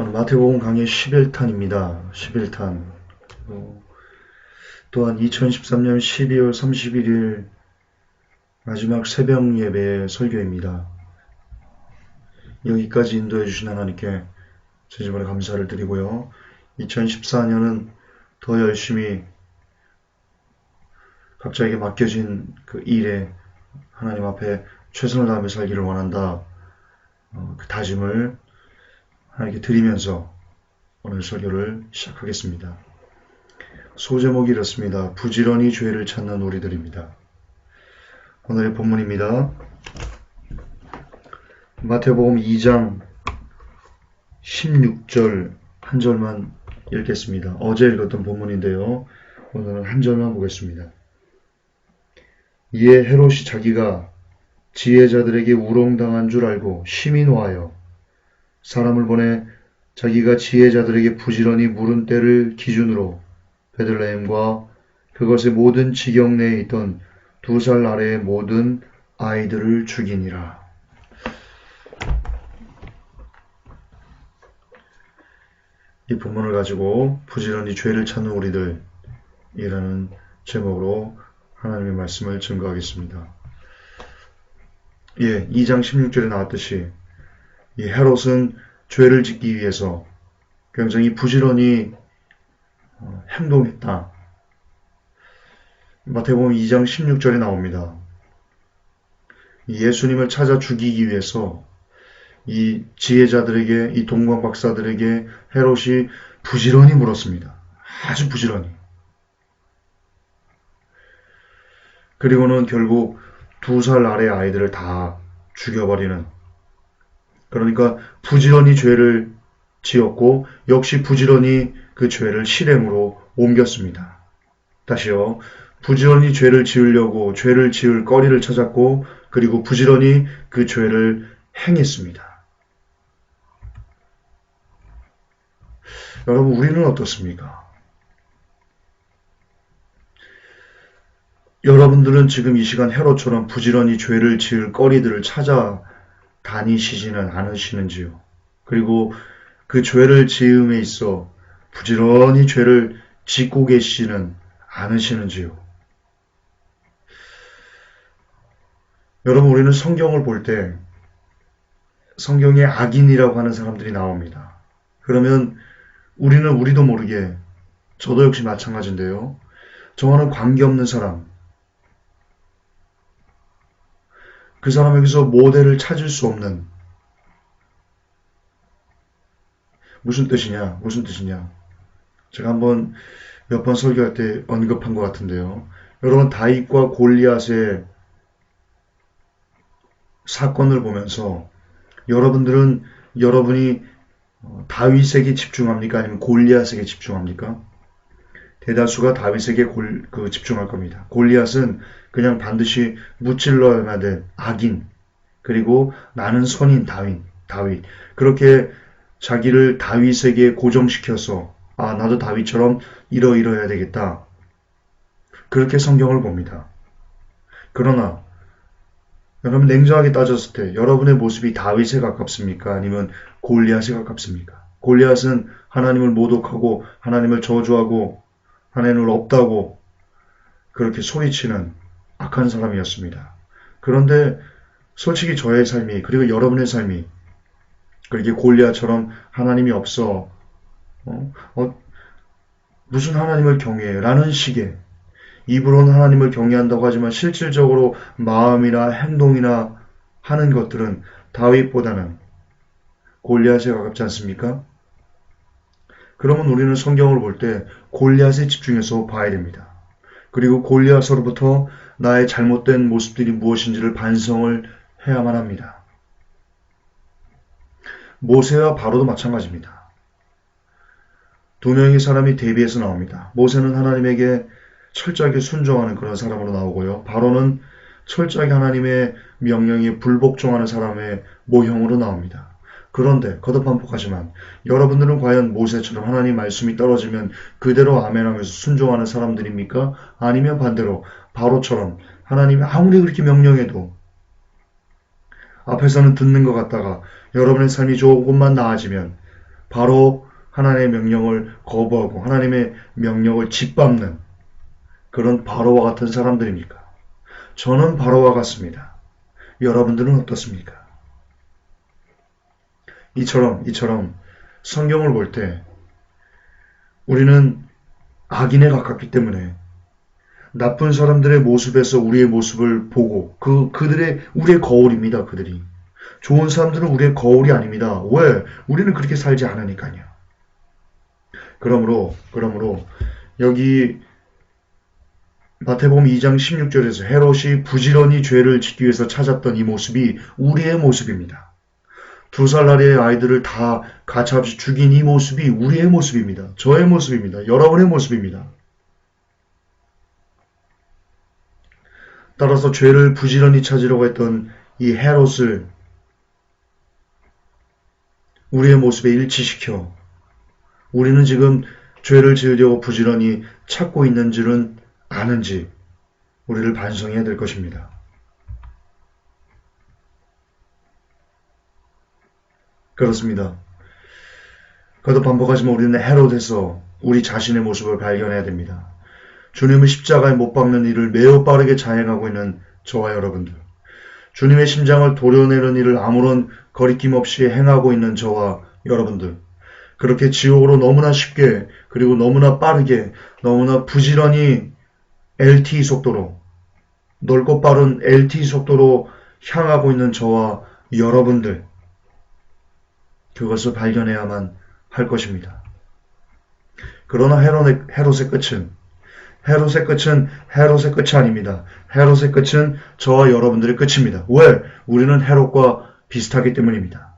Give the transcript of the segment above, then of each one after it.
마태복음 강의 11탄입니다. 11탄. 또한 2013년 12월 31일 마지막 새벽 예배 설교입니다. 여기까지 인도해 주신 하나님께 제지번에 감사를 드리고요. 2014년은 더 열심히 각자에게 맡겨진 그 일에 하나님 앞에 최선을 다하며 살기를 원한다. 그 다짐을 하나님께 드리면서 오늘 설교를 시작하겠습니다. 소제목이 이렇습니다. 부지런히 죄를 찾는 우리들입니다. 오늘의 본문입니다. 마태복음 2장 16절 한 절만 읽겠습니다. 어제 읽었던 본문인데요. 오늘은 한 절만 보겠습니다. 이에 헤롯이 자기가 지혜자들에게 우롱당한 줄 알고 심히 노하여 사람을 보내 자기가 지혜자들에게 부지런히 물은 때를 기준으로 베들레헴과 그것의 모든 지경 내에 있던 2살 아래의 모든 아이들을 죽이니라. 이 본문을 가지고 부지런히 죄를 찾는 우리들이라는 제목으로 하나님의 말씀을 증거하겠습니다. 2장 16절에 나왔듯이 이 헤롯은 죄를 짓기 위해서 굉장히 부지런히 행동했다. 마태복음 2장 16절에 나옵니다. 예수님을 찾아 죽이기 위해서 이 지혜자들에게, 이 동방 박사들에게 헤롯이 부지런히 물었습니다. 아주 부지런히. 그리고는 결국 2살 아래의 아이들을 다 죽여버리는, 그러니까 부지런히 죄를 지었고 역시 부지런히 그 죄를 실행으로 옮겼습니다. 다시요. 부지런히 죄를 지으려고 죄를 지을 거리를 찾았고 그리고 부지런히 그 죄를 행했습니다. 여러분, 우리는 어떻습니까? 여러분들은 지금 이 시간 헤롯처럼 부지런히 죄를 지을 거리들을 찾아 다니시지는 않으시는지요? 그리고 그 죄를 지음에 있어 부지런히 죄를 짓고 계시지는 않으시는지요? 여러분, 우리는 성경을 볼 때 성경에 악인이라고 하는 사람들이 나옵니다. 그러면 우리도 모르게, 저도 역시 마찬가지인데요. 저와는 관계없는 사람, 그 사람에게서 모델을 찾을 수 없는, 무슨 뜻이냐? 제가 한번 몇 번 설교할 때 언급한 것 같은데요. 여러분, 다윗과 골리앗의 사건을 보면서 여러분이 다윗에게 집중합니까? 아니면 골리앗에게 집중합니까? 대다수가 다윗에게 집중할 겁니다. 골리앗은 그냥 반드시 무찔러야만 된 악인, 그리고 나는 선인 다윗. 그렇게 자기를 다윗에게 고정시켜서 나도 다윗처럼 이러해야 되겠다. 그렇게 성경을 봅니다. 그러나 여러분, 냉정하게 따졌을 때 여러분의 모습이 다윗에 가깝습니까? 아니면 골리앗에 가깝습니까? 골리앗은 하나님을 모독하고 하나님을 저주하고 하나님을 없다고 그렇게 소리치는 악한 사람이었습니다. 그런데 솔직히 저의 삶이, 그리고 여러분의 삶이 그렇게 골리앗처럼 하나님이 없어, 무슨 하나님을 경외해 라는 식의, 입으로는 하나님을 경외한다고 하지만 실질적으로 마음이나 행동이나 하는 것들은 다윗보다는 골리앗에 가깝지 않습니까? 그러면 우리는 성경을 볼 때 골리앗에 집중해서 봐야 됩니다. 그리고 골리앗으로부터 나의 잘못된 모습들이 무엇인지를 반성을 해야만 합니다. 모세와 바로도 마찬가지입니다. 두 명의 사람이 대비해서 나옵니다. 모세는 하나님에게 철저하게 순종하는 그런 사람으로 나오고요. 바로는 철저하게 하나님의 명령에 불복종하는 사람의 모형으로 나옵니다. 그런데 거듭반복하지만 여러분들은 과연 모세처럼 하나님 말씀이 떨어지면 그대로 아멘하면서 순종하는 사람들입니까? 아니면 반대로 바로처럼 하나님이 아무리 그렇게 명령해도 앞에서는 듣는 것 같다가 여러분의 삶이 조금만 나아지면 바로 하나님의 명령을 거부하고 하나님의 명령을 짓밟는 그런 바로와 같은 사람들입니까? 저는 바로와 같습니다. 여러분들은 어떻습니까? 이처럼 성경을 볼 때 우리는 악인에 가깝기 때문에 나쁜 사람들의 모습에서 우리의 모습을 보고 우리의 거울입니다. 그들이. 좋은 사람들은 우리의 거울이 아닙니다. 왜? 우리는 그렇게 살지 않으니까요. 그러므로 여기 마태복음 2장 16절에서 헤롯이 부지런히 죄를 짓기 위해서 찾았던 이 모습이 우리의 모습입니다. 2살짜리의 아이들을 다 가차없이 죽인 이 모습이 우리의 모습입니다. 저의 모습입니다. 여러분의 모습입니다. 따라서 죄를 부지런히 찾으려고 했던 이 헤롯을 우리의 모습에 일치시켜 우리는 지금 죄를 지으려고 부지런히 찾고 있는 줄은 아는지 우리를 반성해야 될 것입니다. 그렇습니다. 거듭 반복하지만 우리는 헤롯에서 우리 자신의 모습을 발견해야 됩니다. 주님을 십자가에 못 박는 일을 매우 빠르게 자행하고 있는 저와 여러분들, 주님의 심장을 도려내는 일을 아무런 거리낌 없이 행하고 있는 저와 여러분들, 그렇게 지옥으로 너무나 쉽게 그리고 너무나 빠르게 너무나 부지런히 LTE 속도로, 넓고 빠른 LTE 속도로 향하고 있는 저와 여러분들, 그것을 발견해야만 할 것입니다. 그러나 헤롯의 끝은 헤롯의 끝이 아닙니다. 헤롯의 끝은 저와 여러분들의 끝입니다. 왜? 우리는 헤롯과 비슷하기 때문입니다.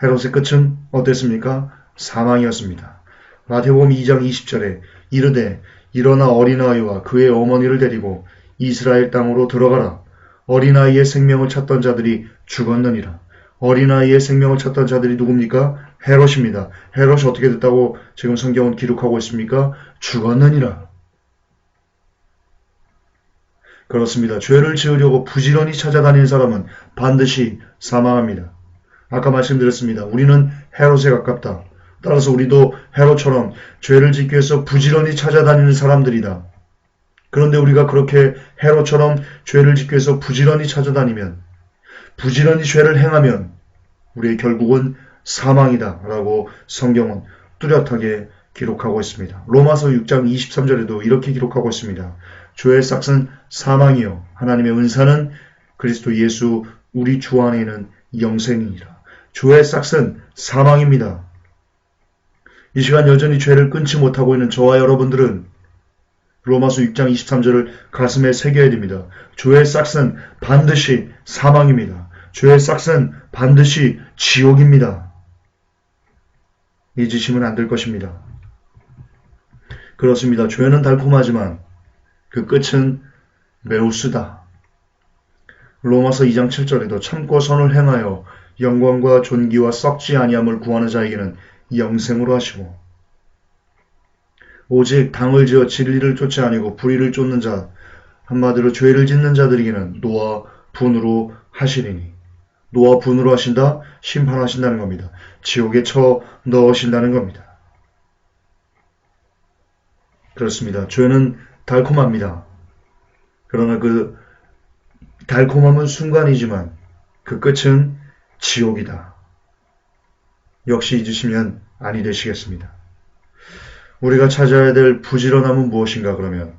헤롯의 끝은 어땠습니까? 사망이었습니다. 마태복음 2장 20절에 이르되 일어나 어린아이와 그의 어머니를 데리고 이스라엘 땅으로 들어가라. 어린아이의 생명을 찾던 자들이 죽었느니라. 어린아이의 생명을 찾던 자들이 누굽니까? 헤롯입니다. 헤롯이 어떻게 됐다고 지금 성경은 기록하고 있습니까? 죽었느니라. 그렇습니다. 죄를 지으려고 부지런히 찾아다니는 사람은 반드시 사망합니다. 아까 말씀드렸습니다. 우리는 헤롯에 가깝다. 따라서 우리도 헤롯처럼 죄를 짓기 위해서 부지런히 찾아다니는 사람들이다. 그런데 우리가 그렇게 헤롯처럼 죄를 짓기 위해서 부지런히 찾아다니면, 부지런히 죄를 행하면 우리의 결국은 사망이다 라고 성경은 뚜렷하게 기록하고 있습니다. 로마서 6장 23절에도 이렇게 기록하고 있습니다. 죄의 싹은 사망이요 하나님의 은사는 그리스도 예수 우리 주 안에 있는 영생이니라. 죄의 싹은 사망입니다. 이 시간 여전히 죄를 끊지 못하고 있는 저와 여러분들은 로마서 6장 23절을 가슴에 새겨야 됩니다. 죄의 싹은 반드시 사망입니다. 죄의 싹은 반드시 지옥입니다. 잊으시면 안 될 것입니다. 그렇습니다. 죄는 달콤하지만 그 끝은 매우 쓰다. 로마서 2장 7절에도 참고 선을 행하여 영광과 존귀와 썩지 아니함을 구하는 자에게는 영생으로 하시고 오직 당을 지어 진리를 쫓지 아니고 불의를 쫓는 자, 한마디로 죄를 짓는 자들에게는 노와 분으로 하시리니, 노와 분으로 하신다? 심판하신다는 겁니다. 지옥에 쳐 넣으신다는 겁니다. 그렇습니다. 죄는 달콤합니다. 그러나 그 달콤함은 순간이지만 그 끝은 지옥이다. 역시 잊으시면 아니 되시겠습니다. 우리가 찾아야 될 부지런함은 무엇인가 그러면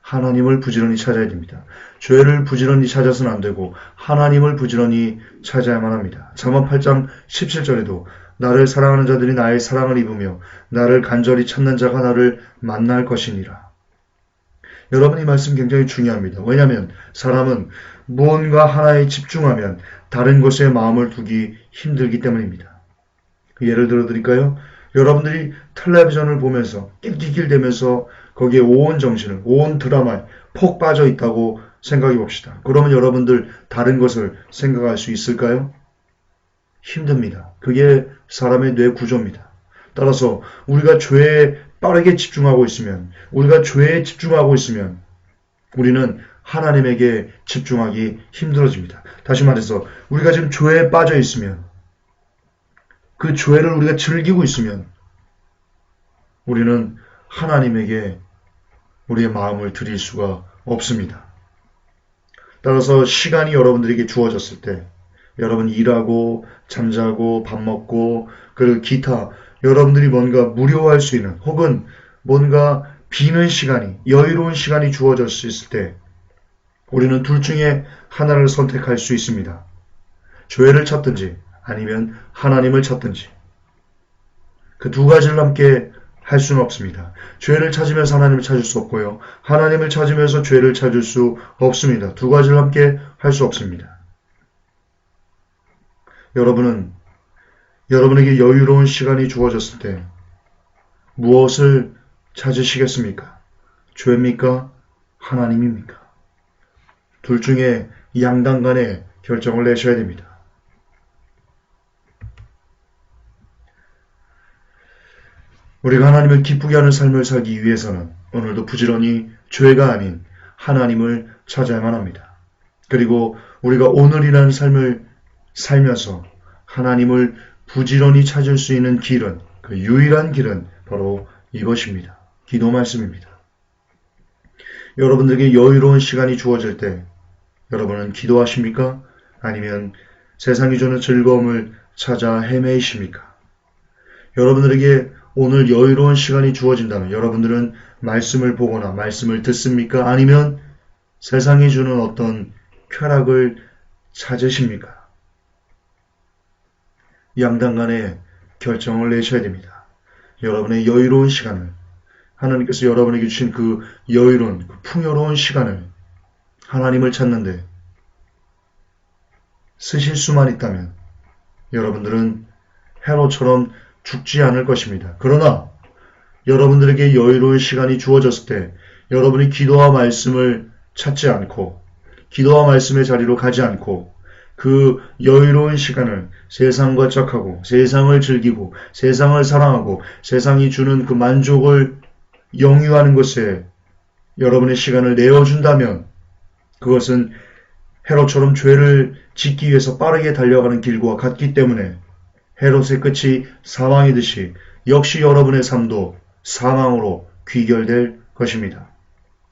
하나님을 부지런히 찾아야 됩니다. 죄를 부지런히 찾아서는 안 되고 하나님을 부지런히 찾아야만 합니다. 잠언 8장 17절에도 나를 사랑하는 자들이 나의 사랑을 입으며 나를 간절히 찾는 자가 나를 만날 것이니라. 여러분 이 말씀 굉장히 중요합니다. 왜냐하면 사람은 무언가 하나에 집중하면 다른 것에 마음을 두기 힘들기 때문입니다. 예를 들어 드릴까요? 여러분들이 텔레비전을 보면서 낄낄낄대면서 거기에 온 정신을, 온 드라마에 폭 빠져 있다고 생각해 봅시다. 그러면 여러분들 다른 것을 생각할 수 있을까요? 힘듭니다. 그게 사람의 뇌 구조입니다. 따라서 우리가 죄에 빠르게 집중하고 있으면, 우리는 하나님에게 집중하기 힘들어집니다. 다시 말해서 우리가 지금 죄에 빠져 있으면 그 죄를 우리가 즐기고 있으면 우리는 하나님에게 우리의 마음을 드릴 수가 없습니다. 따라서 시간이 여러분들에게 주어졌을 때 여러분 일하고 잠자고 밥 먹고 그리고 기타 여러분들이 뭔가 무료할 수 있는 혹은 뭔가 비는 시간이 여유로운 시간이 주어질 수 있을 때 우리는 둘 중에 하나를 선택할 수 있습니다. 죄를 찾든지 아니면 하나님을 찾든지 그 두 가지를 함께 할 수는 없습니다. 죄를 찾으면서 하나님을 찾을 수 없고요. 하나님을 찾으면서 죄를 찾을 수 없습니다. 두 가지를 함께 할 수 없습니다. 여러분에게 여유로운 시간이 주어졌을 때 무엇을 찾으시겠습니까? 죄입니까? 하나님입니까? 둘 중에 양당 간에 결정을 내셔야 됩니다. 우리가 하나님을 기쁘게 하는 삶을 살기 위해서는 오늘도 부지런히 죄가 아닌 하나님을 찾아야만 합니다. 그리고 우리가 오늘이라는 삶을 살면서 하나님을 부지런히 찾을 수 있는 길은 그 유일한 길은 바로 이것입니다. 기도 말씀입니다. 여러분들에게 여유로운 시간이 주어질 때 여러분은 기도하십니까? 아니면 세상이 주는 즐거움을 찾아 헤매이십니까? 여러분들에게 오늘 여유로운 시간이 주어진다면 여러분들은 말씀을 보거나 말씀을 듣습니까? 아니면 세상이 주는 어떤 쾌락을 찾으십니까? 양당 간에 결정을 내셔야 됩니다. 여러분의 여유로운 시간을 하나님께서 여러분에게 주신 그 여유로운 그 풍요로운 시간을 하나님을 찾는데 쓰실 수만 있다면 여러분들은 헤롯처럼 죽지 않을 것입니다. 그러나 여러분들에게 여유로운 시간이 주어졌을 때 여러분이 기도와 말씀을 찾지 않고 기도와 말씀의 자리로 가지 않고 그 여유로운 시간을 세상과 짝하고 세상을 즐기고 세상을 사랑하고 세상이 주는 그 만족을 영유하는 것에 여러분의 시간을 내어준다면 그것은 헤롯처럼 죄를 짓기 위해서 빠르게 달려가는 길과 같기 때문에 헤롯의 끝이 사망이듯이 역시 여러분의 삶도 사망으로 귀결될 것입니다.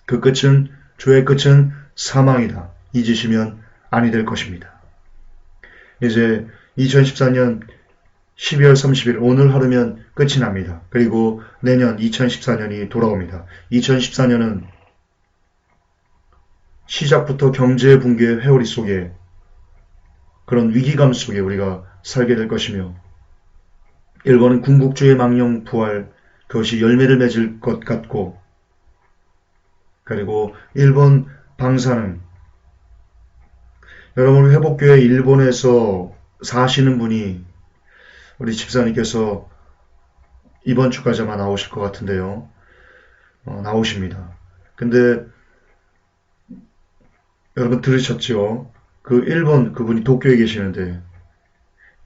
그 끝은 죄의 끝은 사망이다. 잊으시면 아니 될 것입니다. 이제 2014년 12월 30일 오늘 하루면 끝이 납니다. 그리고 내년 2014년이 돌아옵니다. 2014년은 시작부터 경제 붕괴의 회오리 속에 그런 위기감 속에 우리가 살게 될 것이며 일본은 군국주의 망령 부활 그것이 열매를 맺을 것 같고 그리고 일본 방사능 여러분 회복교회 일본에서 사시는 분이 우리 집사님께서 이번 주까지 아마 나오실 것 같은데요. 나오십니다. 근데 여러분 들으셨죠? 그 일본 그분이 도쿄에 계시는데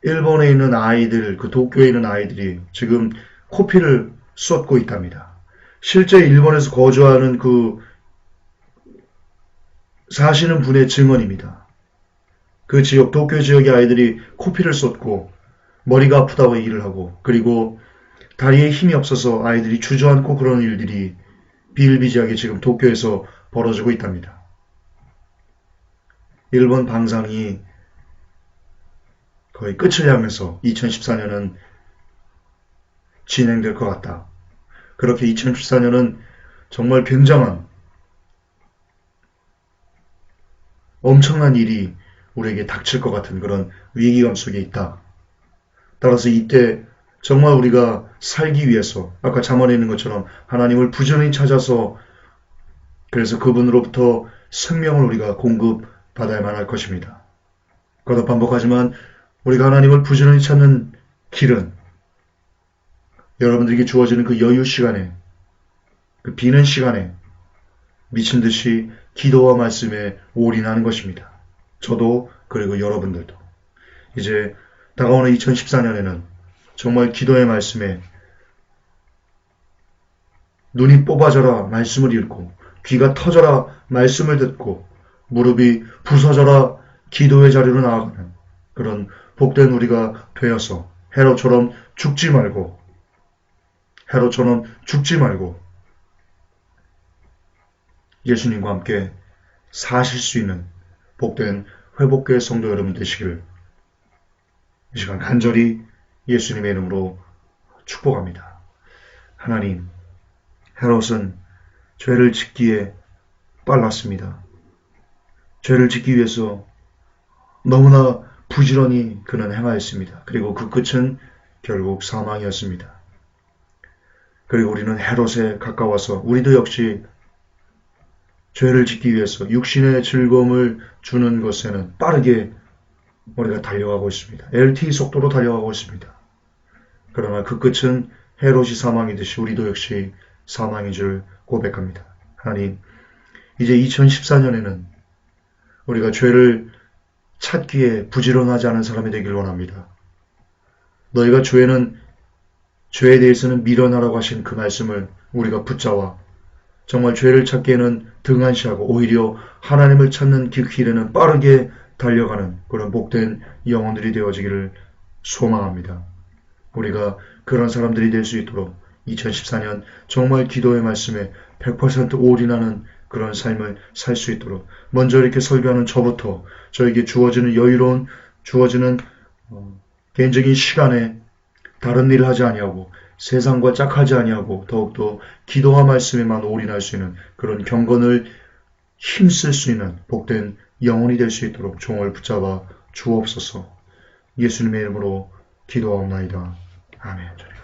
일본에 있는 아이들 그 도쿄에 있는 아이들이 지금 코피를 쏟고 있답니다. 실제 일본에서 거주하는 그 사시는 분의 증언입니다. 그 지역 도쿄 지역의 아이들이 코피를 쏟고 머리가 아프다고 얘기를 하고 그리고 다리에 힘이 없어서 아이들이 주저앉고 그런 일들이 비일비재하게 지금 도쿄에서 벌어지고 있답니다. 일본 방상이 거의 끝을 향해서 2014년은 진행될 것 같다. 그렇게 2014년은 정말 굉장한 엄청난 일이 우리에게 닥칠 것 같은 그런 위기감 속에 있다. 따라서 이때 정말 우리가 살기 위해서 아까 잠언에 있는 것처럼 하나님을 부지런히 찾아서 그래서 그분으로부터 생명을 우리가 공급받아야만 할 것입니다. 거듭 반복하지만 우리가 하나님을 부지런히 찾는 길은 여러분들에게 주어지는 그 여유 시간에 그 비는 시간에 미친 듯이 기도와 말씀에 올인하는 것입니다. 저도 그리고 여러분들도 이제 다가오는 2014년에는 정말 기도의 말씀에 눈이 뽑아져라 말씀을 읽고 귀가 터져라 말씀을 듣고 무릎이 부서져라 기도의 자리로 나아가는 그런 복된 우리가 되어서 헤롯처럼 죽지 말고 예수님과 함께 사실 수 있는 복된 회복교회 성도 여러분 되시기를 이 시간 간절히 예수님의 이름으로 축복합니다. 하나님, 헤롯은 죄를 짓기에 빨랐습니다. 죄를 짓기 위해서 너무나 부지런히 그는 행하였습니다. 그리고 그 끝은 결국 사망이었습니다. 그리고 우리는 헤롯에 가까워서 우리도 역시 죄를 짓기 위해서 육신의 즐거움을 주는 것에는 빠르게 우리가 달려가고 있습니다. LTE 속도로 달려가고 있습니다. 그러나 그 끝은 헤롯이 사망이듯이 우리도 역시 사망인 줄 고백합니다. 하나님, 이제 2014년에는 우리가 죄를 찾기에 부지런하지 않은 사람이 되길 원합니다. 너희가 죄에 대해서는 미련하라고 하신 그 말씀을 우리가 붙잡아 정말 죄를 찾기에는 등한시하고 오히려 하나님을 찾는 그 길에는 빠르게 달려가는 그런 복된 영혼들이 되어지기를 소망합니다. 우리가 그런 사람들이 될 수 있도록 2014년 정말 기도의 말씀에 100% 올인하는 그런 삶을 살 수 있도록 먼저 이렇게 설교하는 저부터 저에게 주어지는 개인적인 시간에 다른 일을 하지 아니하고 세상과 짝하지 아니하고 더욱더 기도와 말씀에만 올인할 수 있는 그런 경건을 힘쓸 수 있는 복된 영혼이 될 수 있도록 종을 붙잡아 주옵소서. 예수님의 이름으로 기도하옵나이다. 아멘.